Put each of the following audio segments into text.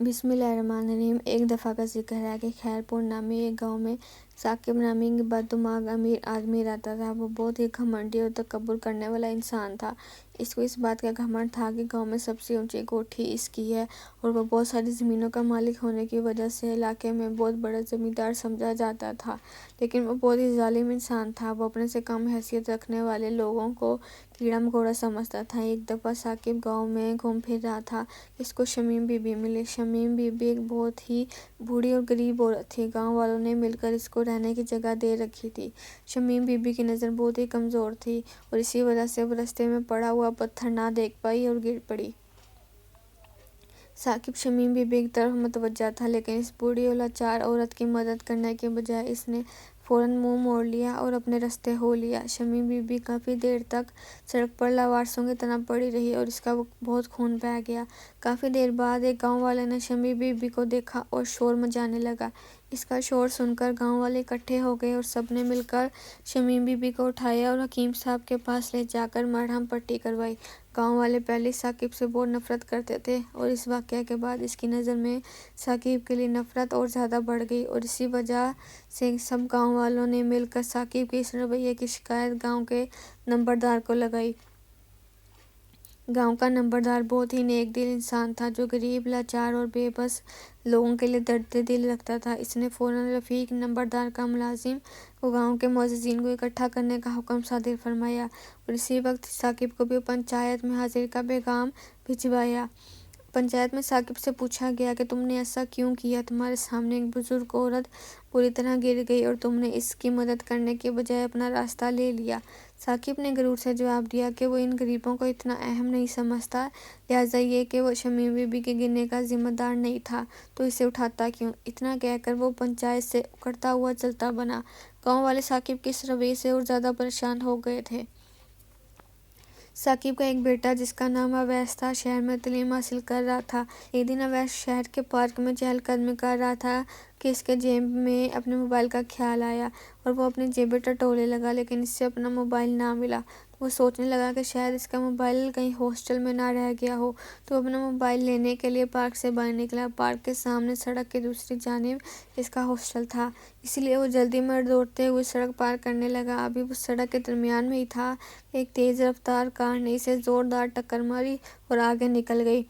بسم اللہ الرحمن الرحیم۔ ایک دفعہ کا ذکر ہے کہ خیرپور نامی ایک گاؤں میں ثاقب نامی ایک بددماغ امیر آدمی رہتا تھا۔ وہ بہت ہی گھمنڈی اور تکبر کرنے والا انسان تھا۔ اس کو اس بات کا گھمنڈ تھا کہ گاؤں میں سب سے اونچی کوٹھی اس کی ہے اور وہ بہت ساری زمینوں کا مالک ہونے کی وجہ سے علاقے میں بہت بڑا زمیندار سمجھا جاتا تھا۔ لیکن وہ بہت ہی ظالم انسان تھا۔ وہ اپنے سے کم حیثیت رکھنے والے لوگوں کو کیڑا مکوڑا سمجھتا تھا۔ ایک دفعہ ثاقب گاؤں میں گھوم پھر رہا تھا کہ اس کو شمیم بی بی ملی۔ شمیم بی بی ایک بہت ہی بوڑھی اور غریب عورت تھی۔ گاؤں والوں نے مل کر اس کو رہنے کی جگہ دے رکھی تھی۔ شمیم بی بی کی نظر بہت ہی کمزور تھی اور اسی وجہ سے وہ رستے میں پڑا ہوا پتھر نہ دیکھ پائی اور گر پڑی۔ ثاقب شمیم بی بی کی طرف متوجہ تھا، لیکن اس بوڑھی اور لاچار عورت کی مدد کرنے کے بجائے اس نے فوراً منہ موڑ لیا اور اپنے رستے ہو لیا۔ شمیم بی بی کافی دیر تک سڑک پر لاوارثوں کی طرح پڑی رہی اور اس کا بہت خون بہہ گیا۔ کافی دیر بعد ایک گاؤں والے نے شمیم بی بی کو دیکھا اور شور مچانے لگا۔ اس کا شور سن کر گاؤں والے اکٹھے ہو گئے اور سب نے مل کر شمیم بی بی کو اٹھایا اور حکیم صاحب کے پاس لے جا کر مرہم پٹی کروائی۔ گاؤں والے پہلے ثاقب سے بہت نفرت کرتے تھے اور اس واقعے کے بعد اس کی نظر میں ثاقب کے لیے نفرت اور زیادہ بڑھ گئی اور اسی وجہ سے سب گاؤں والوں نے مل کر ثاقب کے اس رویے کی شکایت گاؤں کے نمبردار کو لگائی۔ گاؤں کا نمبردار بہت ہی نیک دل انسان تھا جو غریب، لاچار اور بے بس لوگوں کے لیے درد دل رکھتا تھا۔ اس نے فوراً رفیق نمبردار کا ملازم کو گاؤں کے معززین کو اکٹھا کرنے کا حکم صادر فرمایا اور اسی وقت ثاقب کو بھی پنچایت میں حاضری کا پیغام بھجوایا۔ پنچایت میں ثاقب سے پوچھا گیا کہ تم نے ایسا کیوں کیا؟ تمہارے سامنے ایک بزرگ عورت بری طرح گر گئی اور تم نے اس کی مدد کرنے کے بجائے اپنا راستہ لے لیا۔ ثاقب نے غرور سے جواب دیا کہ وہ ان غریبوں کو اتنا اہم نہیں سمجھتا، لہٰذا یہ کہ وہ شمیم بی بی کے گرنے کا ذمہ دار نہیں تھا تو اسے اٹھاتا کیوں؟ اتنا کہہ کر وہ پنچایت سے اکھڑتا ہوا چلتا بنا۔ گاؤں والے ثاقب کے اس رویے سے اور زیادہ پریشان ہو گئے تھے۔ ثاقب کا ایک بیٹا جس کا نام اویس تھا شہر میں تعلیم حاصل کر رہا تھا۔ ایک دن اویس شہر کے پارک میں چہل قدمی کر رہا تھا کہ اس کے جیب میں اپنے موبائل کا خیال آیا اور وہ اپنی جیبیں ٹٹولنے لگا، لیکن اس سے اپنا موبائل نہ ملا۔ وہ سوچنے لگا کہ شاید اس کا موبائل کہیں ہاسٹل میں نہ رہ گیا ہو، تو اپنا موبائل لینے کے لیے پارک سے باہر نکلا۔ پارک کے سامنے سڑک کی دوسری جانب اس کا ہاسٹل تھا، اس لیے وہ جلدی میں دوڑتے ہوئے سڑک پار کرنے لگا۔ ابھی وہ سڑک کے درمیان میں ہی تھا کہ ایک تیز رفتار کار نے اسے زوردار ٹکر ماری اور آگے نکل گئی۔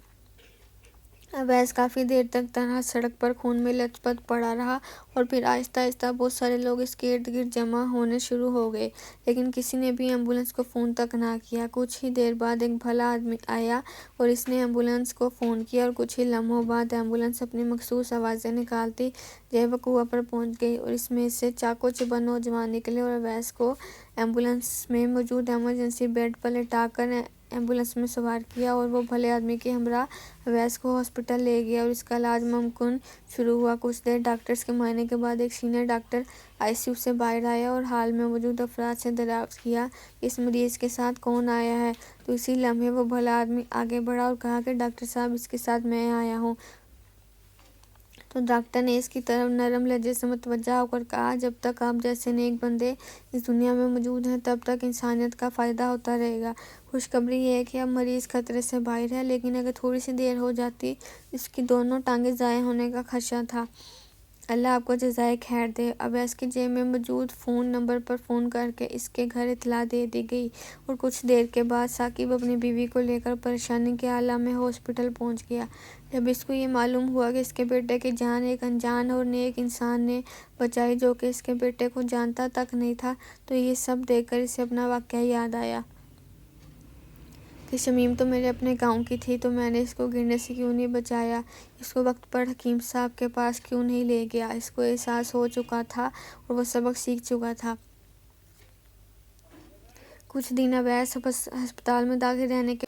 اویس کافی دیر تک تنہا سڑک پر خون میں لت پت پڑا رہا اور پھر آہستہ آہستہ بہت سارے لوگ اس کے ارد گرد جمع ہونے شروع ہو گئے، لیکن کسی نے بھی ایمبولینس کو فون تک نہ کیا۔ کچھ ہی دیر بعد ایک بھلا آدمی آیا اور اس نے ایمبولینس کو فون کیا اور کچھ ہی لمحوں بعد ایمبولینس اپنی مخصوص آوازیں نکالتی جو وہ کنویں پر پہنچ گئی اور اس میں سے چاقو چبا نوجوان نکلے اور اویس کو ایمبولینس میں موجود ایمرجنسی بیڈ پر لٹا کر ایمبولینس میں سوار کیا اور وہ بھلے آدمی کے ہمراہ اویس کو ہاسپٹل لے گیا اور اس کا علاج ممکن شروع ہوا۔ کچھ دیر ڈاکٹرز کے معائنے کے بعد ایک senior doctor I C U سے باہر آیا اور حال میں موجود افراد سے دریافت کیا کہ اس مریض کے ساتھ کون آیا ہے، تو اسی لمحے وہ بھلا آدمی آگے بڑھا اور کہا کہ ڈاکٹر صاحب اس کے ساتھ میں آیا ہوں۔ تو ڈاکٹر نے اس کی طرف نرم لہجے سے متوجہ ہو کر کہا، جب تک آپ جیسے نیک بندے اس دنیا میں موجود ہیں تب تک انسانیت کا فائدہ ہوتا رہے گا۔ خوشخبری یہ ہے کہ اب مریض خطرے سے باہر ہے، لیکن اگر تھوڑی سی دیر ہو جاتی تو اس کی دونوں ٹانگیں ضائع ہونے کا خدشہ تھا۔ اللہ آپ کو جزائے خیر دے۔ اویس کی جیب میں موجود فون نمبر پر فون کر کے اس کے گھر اطلاع دے دی گئی اور کچھ دیر کے بعد ثاقب اپنی بیوی کو لے کر پریشانی کے عالم میں ہاسپٹل پہنچ گیا۔ جب اس کو یہ معلوم ہوا کہ اس کے بیٹے کی جان ایک انجان اور نیک انسان نے بچائی جو کہ اس کے بیٹے کو جانتا تک نہیں تھا، تو یہ سب دیکھ کر اسے اپنا واقعہ یاد آیا کہ شمیم تو میرے اپنے گاؤں کی تھی، تو میں نے اس کو گرنے سے کیوں نہیں بچایا، اس کو وقت پر حکیم صاحب کے پاس کیوں نہیں لے گیا۔ اس کو احساس ہو چکا تھا اور وہ سبق سیکھ چکا تھا۔ کچھ دن اویس ہسپتال میں داخل رہنے کے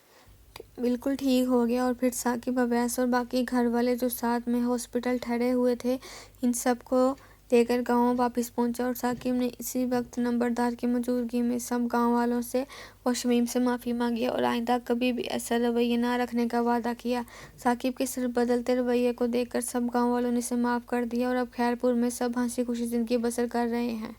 بالکل ٹھیک ہو گیا اور پھر ثاقب، اویس اور باقی گھر والے جو ساتھ میں ہاسپٹل ٹھہرے ہوئے تھے ان سب کو لے کر گاؤں واپس پہنچا اور ثاقب نے اسی وقت نمبردار کی موجودگی میں سب گاؤں والوں سے اور شمیم سے معافی مانگی اور آئندہ کبھی بھی ایسا رویہ نہ رکھنے کا وعدہ کیا۔ ثاقب کے اس بدلتے رویے کو دیکھ کر سب گاؤں والوں نے اسے معاف کر دیا اور اب خیرپور میں سب ہنسی خوشی زندگی بسر کر رہے ہیں۔